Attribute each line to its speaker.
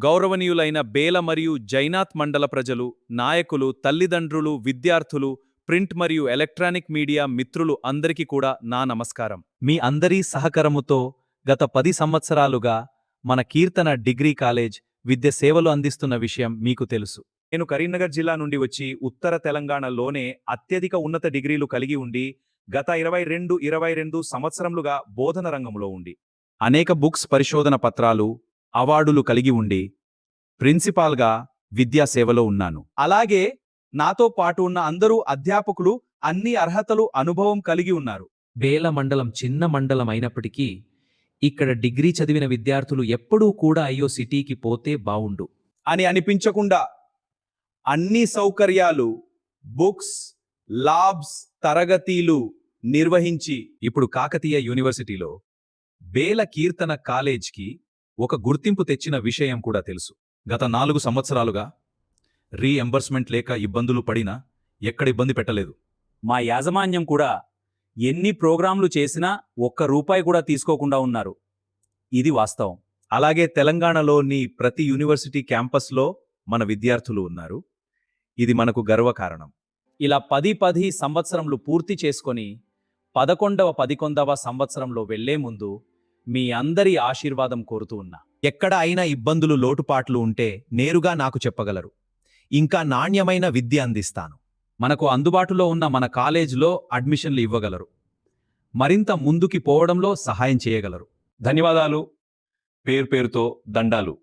Speaker 1: గౌరవనీయులైన బేల మరియు జైనాథ్ మండల ప్రజలు, నాయకులు, తల్లిదండ్రులు, విద్యార్థులు, ప్రింట్ మరియు ఎలక్ట్రానిక్ మీడియా మిత్రులు అందరికీ కూడా నా నమస్కారం. మీ అందరి సహకారముతో గత 10 సంవత్సరాలుగా మన కీర్తన డిగ్రీ కాలేజ్ విద్య సేవలు అందిస్తున్న విషయం మీకు తెలుసు. నేను కరీంనగర్ జిల్లా నుండి వచ్చి ఉత్తర తెలంగాణలోనే అత్యధిక ఉన్నత డిగ్రీలు కలిగి ఉండి గత 22 సంవత్సరములుగా బోధన రంగంలో ఉండి అనేక బుక్స్, పరిశోధన పత్రాలు, అవార్డులు కలిగి ఉండి ప్రిన్సిపాల్గా విద్యా సేవలో ఉన్నాను. అలాగే నాతో పాటు ఉన్న అందరూ అధ్యాపకులు అన్ని అర్హతలు, అనుభవం కలిగి ఉన్నారు.
Speaker 2: బేల మండలం చిన్న మండలం అయినప్పటికీ ఇక్కడ డిగ్రీ చదివిన విద్యార్థులు ఎప్పుడూ కూడా అయ్యో సిటీకి పోతే బావుండు
Speaker 1: అని అనిపించకుండా అన్ని సౌకర్యాలు, బుక్స్, ల్యాబ్స్, తరగతిలు నిర్వహించి ఇప్పుడు కాకతీయ యూనివర్సిటీలో బేల కీర్తన కాలేజ్కి ఒక గుర్తింపు తెచ్చిన విషయం కూడా తెలుసు. గత 4 సంవత్సరాలుగా రీఎంబర్స్మెంట్ లేక ఇబ్బందులు పడినా ఎక్కడ ఇబ్బంది పెట్టలేదు.
Speaker 3: మా యాజమాన్యం కూడా ఎన్ని ప్రోగ్రాంలు చేసినా ఒక్క రూపాయి కూడా తీసుకోకుండా ఉన్నారు. ఇది వాస్తవం.
Speaker 1: అలాగే తెలంగాణలోని ప్రతి యూనివర్సిటీ క్యాంపస్లో మన విద్యార్థులు ఉన్నారు. ఇది మనకు గర్వకారణం.
Speaker 3: ఇలా 10 సంవత్సరంలు పూర్తి చేసుకొని 11వ సంవత్సరంలో వెళ్లే ముందు మీ అందరి ఆశీర్వాదం కోరుతూ ఉన్నా.
Speaker 1: ఎక్కడ అయినా ఇబ్బందులు, లోటుపాట్లు ఉంటే నేరుగా నాకు చెప్పగలరు. ఇంకా నాణ్యమైన విద్య అందిస్తాను.
Speaker 3: మనకు అందుబాటులో ఉన్న మన కాలేజీలో అడ్మిషన్లు ఇవ్వగలరు. మరింత ముందుకి పోవడంలో సహాయం చేయగలరు.
Speaker 1: ధన్యవాదాలు. పేరుతో దండాలు.